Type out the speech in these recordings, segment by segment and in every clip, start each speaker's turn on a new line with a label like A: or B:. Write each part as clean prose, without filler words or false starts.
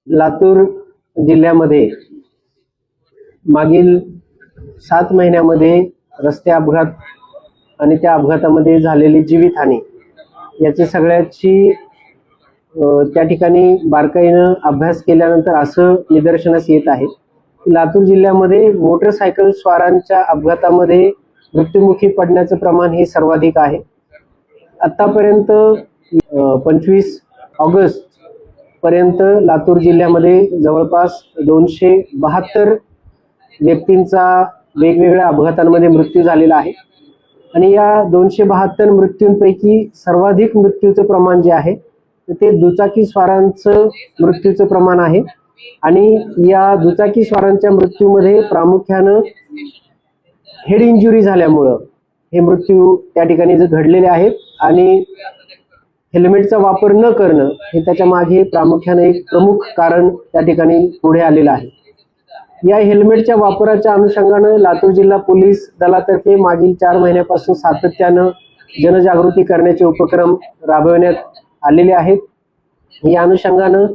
A: लातूर जिल्ह्यामध्ये मागील 7 महिन्यामध्ये रस्ते अपघात आणि त्या अपघातामध्ये झालेली जीवितहानी याची सगळ्याची त्या ठिकाणी बारकाईनं अभ्यास केल्यानंतर असं निदर्शनास येत आहे की लातूर जिल्ह्यामध्ये मोटरसायकल स्वारांच्या अपघातामध्ये मृत्युमुखी पडण्याचं प्रमाण हे सर्वाधिक आहे। आतापर्यंत 25 ऑगस्ट पर्यंत लातूर जिल्ह्यामध्ये जवळपास 272 व्यक्तींचा वेगवेगळ्या अपघातांमध्ये मृत्यू झालेला आहे आणि या 272 मृत्यूंपैकी सर्वाधिक मृत्यूचं प्रमाण जे आहे ते दुचाकी स्वारांचं मृत्यूचं प्रमाण आहे आणि या दुचाकी स्वारांच्या मृत्यूमध्ये प्रामुख्यानं हेड इंजुरी झाल्यामुळं हे मृत्यू त्या ठिकाणी घडलेले आहेत आणि हेल्मेटचा वापर न करणं हे त्याच्या मागे प्रामुख्याने एक प्रमुख कारण त्या ठिकाणी पुढे आलेलं आहे। या हेल्मेटच्या वापराच्या अनुषंगानं लातूर जिल्हा पोलीस दलातर्फे मागील 4 महिन्यापासून सातत्यानं जनजागृती करण्याचे उपक्रम राबवण्यात आलेले आहेत। या अनुषंगानं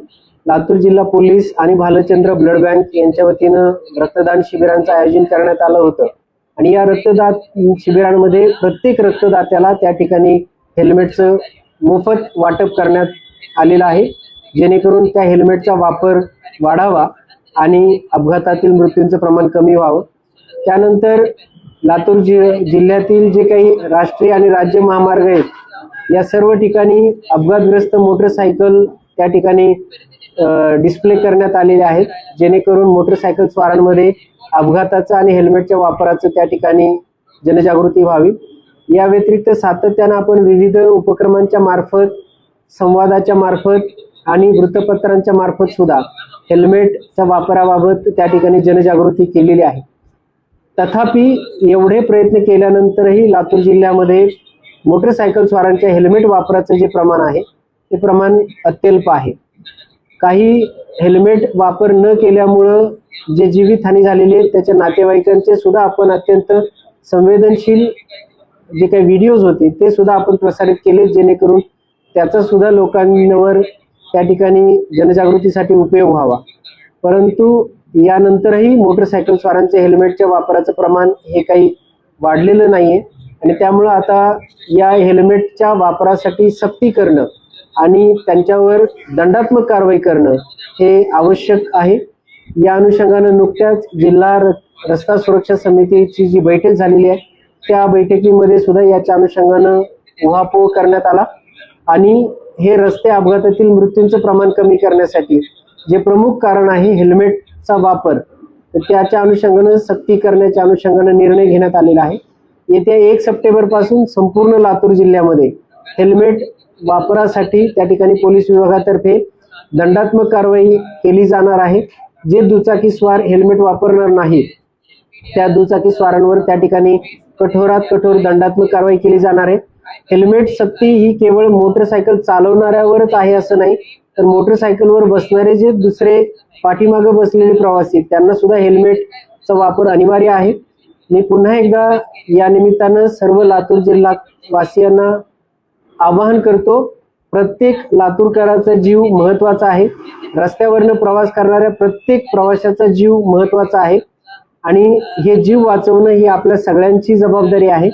A: लातूर जिल्हा पोलीस आणि भालचंद्र ब्लड बँक यांच्या वतीनं रक्तदान शिबिरांचं आयोजन करण्यात आलं होतं आणि या रक्तदान शिबिरांमध्ये प्रत्येक रक्तदात्याला त्या ठिकाणी हेल्मेटचं मोफत वाटप करण्यात आलेलं आहे, जेणेकरून त्या हेल्मेटचा वापर वाढावा आणि अपघातातील मृत्यूंचं प्रमाण कमी व्हावं। त्यानंतर लातूर जिल्ह्यातील जे काही राष्ट्रीय आणि राज्य महामार्ग आहेत या सर्व ठिकाणी अपघातग्रस्त मोटरसायकल त्या ठिकाणी डिस्प्ले करण्यात आलेले आहेत, जेणेकरून मोटरसायकल स्वारांमध्ये अपघाताचा आणि हेल्मेटच्या वापराचं त्या ठिकाणी जनजागृती व्हावी। या व्यतिरिक्त सातत्यानं आपण विविध उपक्रमांच्या मार्फत, संवादाच्या मार्फत आणि वृत्तपत्रांच्या मार्फत सुद्धा हेल्मेटच्या वापराबाबत त्या ठिकाणी जनजागृती केलेली आहे। तथापि एवढे प्रयत्न केल्यानंतरही लातूर जिल्ह्यामध्ये मोटरसायकल स्वारांच्या हेल्मेट वापराचं जे प्रमाण आहे ते प्रमाण अत्यल्प आहे। काही हेल्मेट वापर न केल्यामुळं जे जीवितहानी झालेली आहे त्याच्या नातेवाईकांचे सुद्धा आपण अत्यंत संवेदनशील जे काही व्हिडिओज होते ते सुद्धा आपण प्रसारित केले, जेणेकरून त्याचा सुद्धा लोकांवर त्या ठिकाणी जनजागृतीसाठी उपयोग व्हावा। परंतु यानंतरही मोटरसायकल स्वारांच्या हेल्मेटच्या वापराचं प्रमाण हे काही वाढलेलं नाहीये आणि त्यामुळं आता या हेल्मेटच्या वापरासाठी सक्ती करणं आणि त्यांच्यावर दंडात्मक कारवाई करणं हे आवश्यक आहे। या अनुषंगानं नुकत्याच जिल्हा रस्ता सुरक्षा समितीची जी बैठक झालेली आहे त्या बैठकीमध्ये सुद्धा याच्या अनुषंगानं उहापोह करण्यात आला आणि हे रस्ते अपघातातील मृत्यूंचं प्रमाण कमी करण्यासाठी जे प्रमुख कारण आहे हेल्मेटचा वापर, तर त्याच्या अनुषंगानं सक्ती करण्याच्या अनुषंगानं निर्णय घेण्यात आलेला आहे। येत्या 1 सप्टेंबर पासून संपूर्ण लातूर जिल्ह्यामध्ये हेल्मेट वापरासाठी त्या ठिकाणी पोलीस विभागातर्फे दंडात्मक कारवाई केली जाणार आहे। जे दुचाकी स्वार हेल्मेट वापरणार नाहीत त्या दुचाकी स्वारांवर त्या ठिकाणी कठोरात कठोर दंडात्मक कारवाई केली जाणार आहे। हेल्मेट सक्ती ही केवळ मोटरसायकल चालवणाऱ्यावरच आहे असं नाही, तर मोटरसायकलवर बसणारे जे दुसरे पाठीमागे बसलेले प्रवासी त्यांना सुद्धा हेल्मेटचा वापर अनिवार्य आहे। मी पुन्हा एकदा या निमित्तानं सर्व लातूर जिल्हा वासियांना आवाहन करतो, प्रत्येक लातूरकराचा जीव महत्वाचा आहे। रस्त्यावरनं प्रवास करणाऱ्या प्रत्येक प्रवाशाचा जीव महत्वाचा आहे आणि हे जीव वाचवणं ही आपल्या सगळ्यांची जबाबदारी आहे।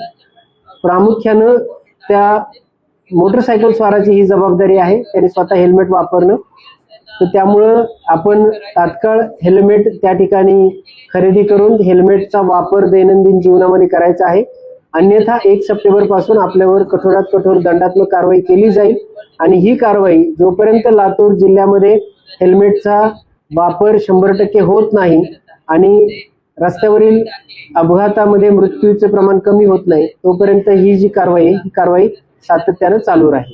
A: प्रामुख्यानं त्या मोटरसायकल स्वाराची ही जबाबदारी आहे, त्यांनी स्वतः हेल्मेट वापरणं। तर त्यामुळं आपण तात्काळ हेल्मेट त्या ठिकाणी खरेदी करून हेल्मेटचा वापर दैनंदिन जीवनामध्ये करायचा आहे, अन्यथा 1 सप्टेंबर पासून आपल्यावर कठोरात कठोर दंडात्मक कारवाई केली जाईल आणि ही कारवाई जोपर्यंत लातूर जिल्ह्यामध्ये हेल्मेटचा वापर 100% होत नाही आणि रस्त्यावरील अपघातामध्ये मृत्यूचे प्रमाण कमी होत नाही तोपर्यंत ही जी कारवाई सातत्यानं चालू राहील।